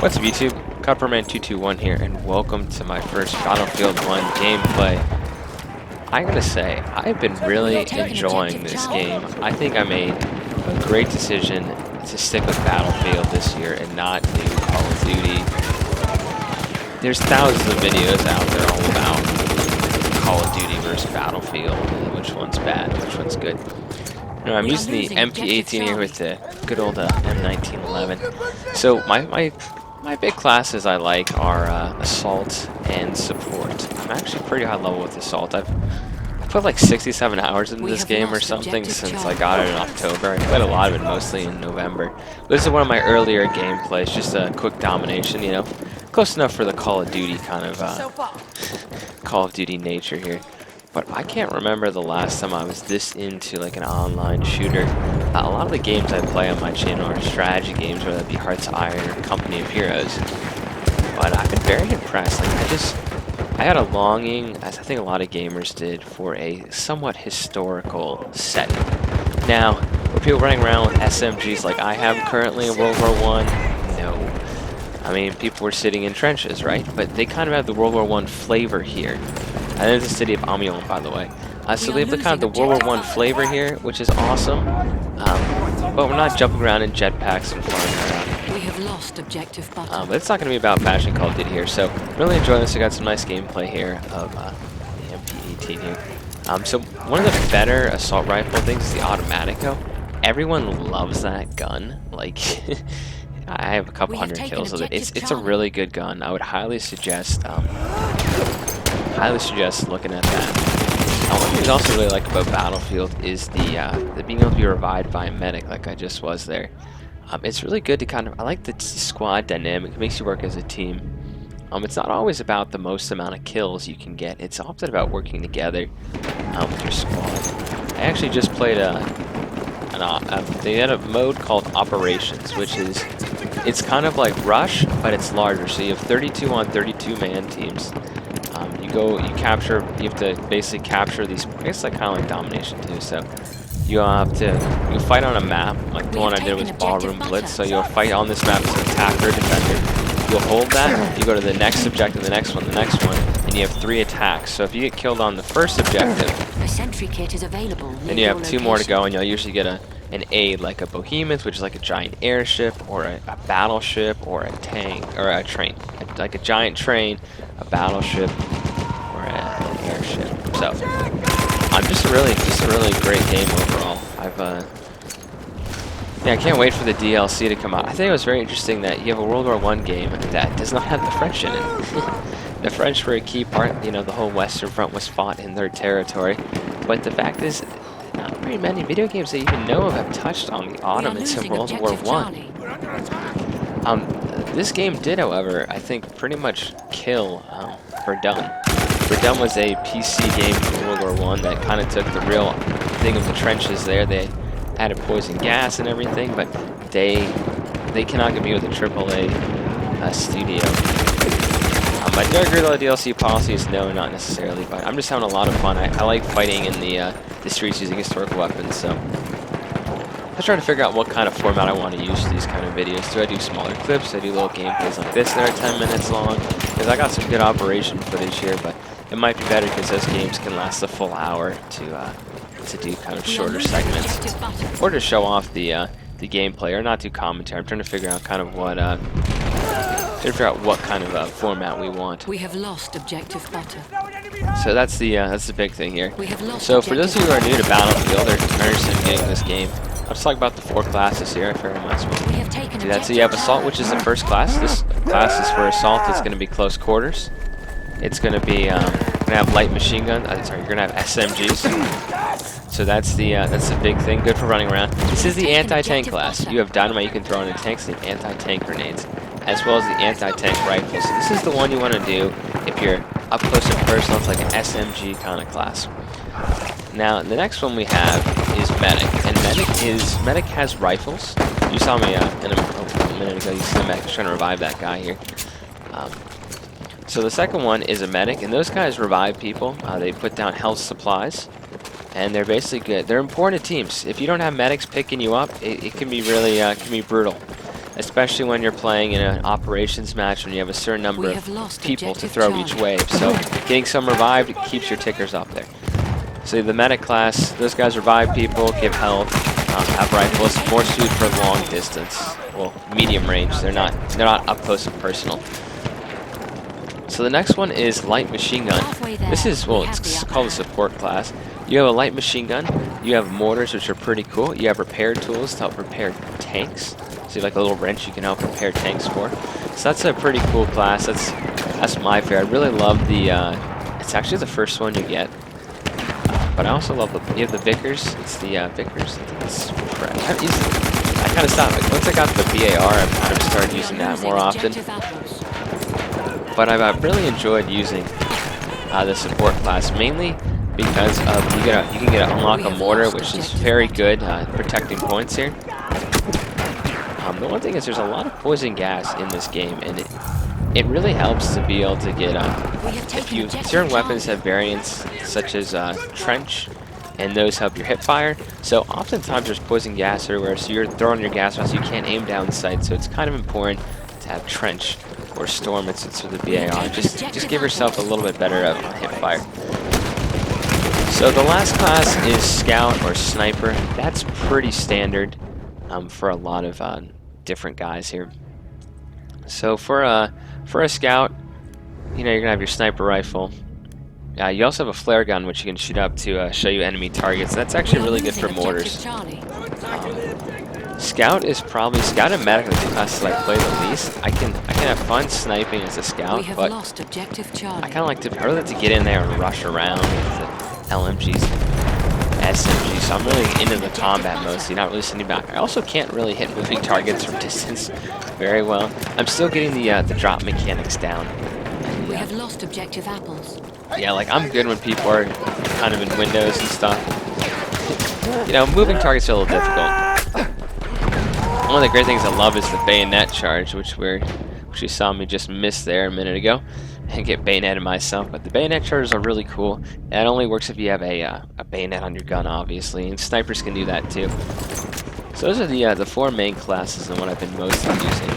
What's up YouTube? Copperman221 here, and welcome to my first Battlefield 1 gameplay. I gotta say, I've been really enjoying this game. I think I made a great decision to stick with Battlefield this year and not do Call of Duty. There's thousands of videos out there all about Call of Duty versus Battlefield, and which one's bad, which one's good. No, I'm using the MP18 here with the good old M1911. So my big classes I like are Assault and Support. I'm actually pretty high level with Assault. I've put like 67 hours into this game or something since I got it in October. I played a lot of it mostly in November. This is one of my earlier gameplays, just a quick domination, you know. Close enough for the Call of Duty kind of Call of Duty nature here. But I can't remember the last time I was this into like an online shooter. A lot of the games I play on my channel are strategy games, whether it be Hearts of Iron or Company of Heroes. But I've been very impressed. Like I had a longing, as I think a lot of gamers did, for a somewhat historical setting. Now, were people running around with SMGs like I have currently in World War I? No. I mean, people were sitting in trenches, right? But they kind of have the World War I flavor here. And there's the city of Amiens, by the way. So they have the kind of the World War I flavor here, which is awesome. But we're not jumping around in jetpacks and flying around. We have lost objective button. But it's not going to be about bashing Call of Duty here. So really enjoying this. I got some nice gameplay here of the MP18 here. So one of the better assault rifle things is the Automatico. Everyone loves that gun. Like I have a couple hundred kills with it. It's a really good gun. I would highly suggest looking at that. One thing I also really like about Battlefield is the being able to be revived by a medic, like I just was there. It's really good to kind of, I like the squad dynamic. It makes you work as a team. It's not always about the most amount of kills you can get. It's often about working together with your squad. I actually just played they had a mode called Operations, which is, it's kind of like Rush, but it's larger. So you have 32 on 32 man teams. You have to basically capture these, I guess like kind of like Domination too, so you fight on a map, like the one I did was Ballroom Blitz, so you'll fight on this map as an attacker or defender. You'll hold that, you go to the next objective, the next one, and you have 3 attacks. So if you get killed on the first objective, a sentry kit is available. Then you have 2 more to go, and you'll usually get an aid like a Behemoth, which is like a giant airship, or a battleship, or a tank, or a train. Like a giant train, a battleship, or an airship. So, just a really great game overall. I can't wait for the DLC to come out. I think it was very interesting that you have a World War I game that does not have the French in it. The French were a key part. You know, the whole Western Front was fought in their territory. But the fact is, not very many video games that you even know of have touched on the Ottomans in World War I. This game did, however, I think pretty much kill Verdun. Verdun was a PC game for World War I that kind of took the real thing of the trenches there. They added poison gas and everything, but they cannot compete with a AAA studio. I do agree with the DLC policies. No, not necessarily, but I'm just having a lot of fun. I like fighting in the streets using historical weapons, so I try to figure out what kind of format I want to use for these kind of videos. Do I do smaller clips? Do I do little gameplays like this that are 10 minutes long? Because I got some good operation footage here, but it might be better because those games can last a full hour to do kind of shorter segments, or to show off the gameplay, or not do commentary. I'm trying to figure out kind of what kind of format we want. We have lost objective butter. So that's the big thing here. So for those of you who are new to Battlefield or interested in getting this game, I'll just talk about the 4 classes here. I figured I might as well do that. So you have Assault, which is the first class. This class is for Assault. It's going to be close quarters. It's going to be going to have light machine gun. You're going to have SMGs. So that's the big thing. Good for running around. This is the anti-tank class. You have dynamite you can throw into tanks, and anti-tank grenades, as well as the anti-tank rifles. So this is the one you want to do if you're up close and personal. It's like an SMG kind of class. Now the next one we have is Medic, and Medic has rifles. You saw me in a minute ago. You see the Medic trying to revive that guy here. So the second one is a Medic, and those guys revive people. They put down health supplies, and they're basically good. They're important to teams. If you don't have medics picking you up, it can be really can be brutal. especially when you're playing in an operations match when you have a certain number We of have lost people to objective throw Charlie. each wave. So getting some revived keeps your tickers up there. So the medic class, those guys revive people, give health, have rifles, more suited for long distance, well, medium range. They're not up close and personal. So the next one is light machine gun. This is, well, it's called a support class. You have a light machine gun, you have mortars, which are pretty cool, you have repair tools to help repair tanks. So you have like a little wrench you can help repair tanks for. So that's a pretty cool class. That's my favorite. I really love the, it's actually the first one you get. But I also love you have the Vickers. It's the Vickers. I think it's correct. I kind of stopped. Once I got the BAR, I've kind of started using that more often. But I've really enjoyed using the support class, mainly because of you can get unlock a mortar, which is very good protecting points here. The one thing is there's a lot of poison gas in this game, and it really helps to be able to get certain weapons have variants such as trench, and those help your hip fire. So oftentimes there's poison gas everywhere, so you're throwing your gas rounds, you can't aim down sight. So it's kind of important to have trench or storm. It's with the BAR. Just give yourself a little bit better hip fire. So the last class is scout or sniper. That's pretty standard for a lot of different guys here. So for a scout, you know, you're gonna have your sniper rifle. You also have a flare gun, which you can shoot up to show you enemy targets. That's actually really good for mortars. Scout and medic are the two classes I play the least. I can have fun sniping as a scout, but I kind of like to get in there and rush around with the LMGs, SMGs. So I'm really into the combat mostly, not really sitting back. I also can't really hit moving targets from distance very well. I'm still getting the drop mechanics down. We have lost objective apples. Yeah, like I'm good when people are kind of in windows and stuff. You know, moving targets are a little difficult. One of the great things I love is the bayonet charge, which you saw me just miss there a minute ago and get bayoneted myself. But the bayonet charges are really cool. That only works if you have a bayonet on your gun, obviously, and snipers can do that too. So those are the four main classes and what I've been mostly using.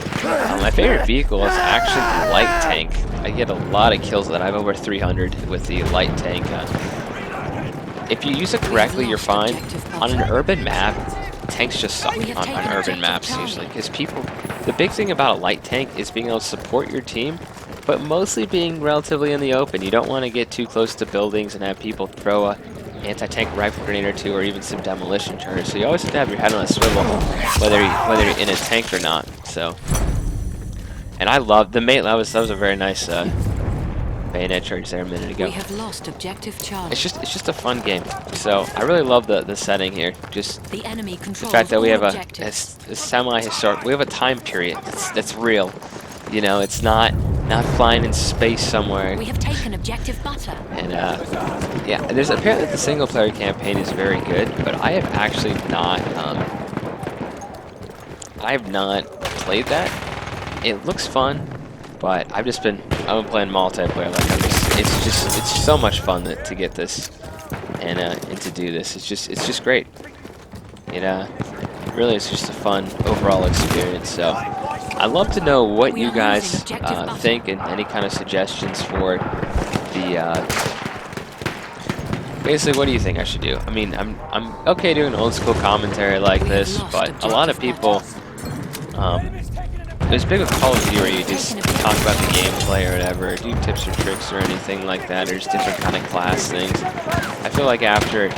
My favorite vehicle is actually the light tank. I get a lot of kills with that. I have over 300 with the light tank. If you use it correctly, you're fine. On an urban map, tanks just suck on urban maps usually, because the big thing about a light tank is being able to support your team, but mostly being relatively in the open. You don't want to get too close to buildings and have people throw a anti-tank rifle grenade or two, or even some demolition charges. So you always have to have your head on a swivel, whether you're in a tank or not. So, and I love that was a very nice bayonet charge there a minute ago. We have lost objective Charlie. It's just a fun game. So I really love the setting here. Just the enemy the fact that we have a semi-historic. We have a time period that's real. You know, it's not flying in space somewhere. We have taken objective butter. And yeah, there's apparently the single player campaign is very good, but I have actually not played that. It looks fun, but I've been playing multiplayer. Like it's so much fun to get this and to do this. It's just great. Really, it's just a fun overall experience. So I'd love to know what you guys think and any kind of suggestions for the. Basically, what do you think I should do? I mean, I'm okay doing old school commentary like this, but a lot of people. It's big with Call of Duty where you just talk about the gameplay or whatever, do tips or tricks or anything like that, or just different kind of class things. I feel like after,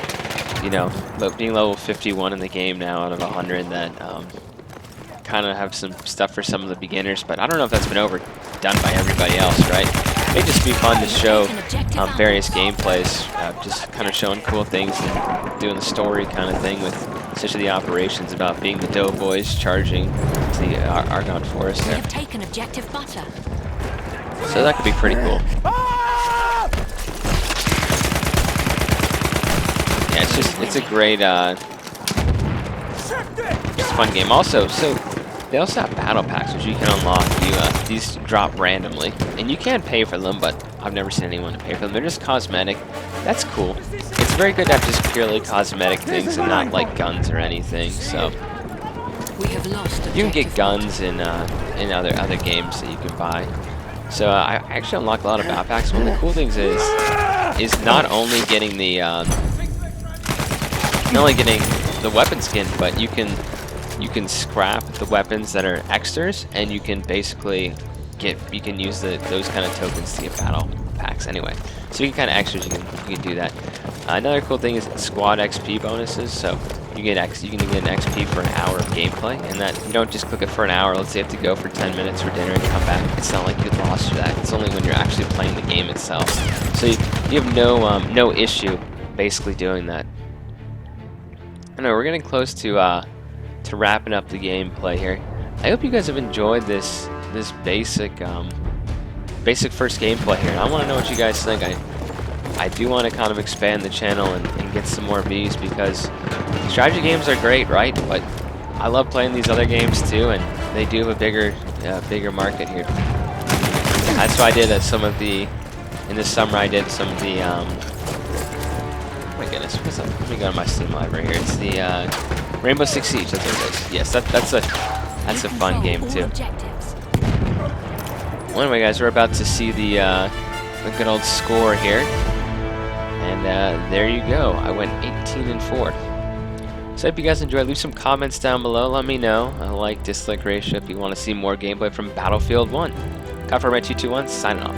being level 51 in the game now out of 100, that kind of have some stuff for some of the beginners, but I don't know if that's been overdone by everybody else, right? It'd just be fun to show various gameplays, just kind of showing cool things and doing the story kind of thing with especially the operations about being the doughboys charging to the Argonne Forest there. We have taken objective butter. So that could be pretty cool. Yeah, it's a great, just fun game. Also, so they also have battle packs which you can unlock. These drop randomly, and you can pay for them, but I've never seen anyone pay for them. They're just cosmetic. That's cool. It's very good to have just purely cosmetic things and not like guns or anything. So We have lost You can get objective guns in other games that you can buy. So I actually unlocked a lot of backpacks. One of the cool things is not only getting the weapon skin, but you can scrap the weapons that are extras, and you can basically use those kind of tokens to get battle packs anyway. So you can kind of extras, you can do that. Another cool thing is squad XP bonuses. So you can get an XP for an hour of gameplay, and that you don't just click it for an hour. Let's say you have to go for 10 minutes for dinner and come back. It's not like you lost that. It's only when you're actually playing the game itself. So you have no issue basically doing that. I know we're getting close to wrapping up the gameplay here. I hope you guys have enjoyed this basic first gameplay here. And I want to know what you guys think. I do want to kind of expand the channel and get some more views, because strategy games are great, right? But I love playing these other games too, and they do have a bigger market here. That's why I did in this summer I did some of the oh my goodness, what's up? Let me go to my Steam library here. It's the Rainbow Six Siege. That's what it is. Yes, that's a fun game too. Well, anyway, guys, we're about to see the good old score here, and there you go. I went 18-4. So I hope you guys enjoyed. Leave some comments down below. Let me know a like, dislike ratio if you want to see more gameplay from Battlefield 1. Copperman221 signing off.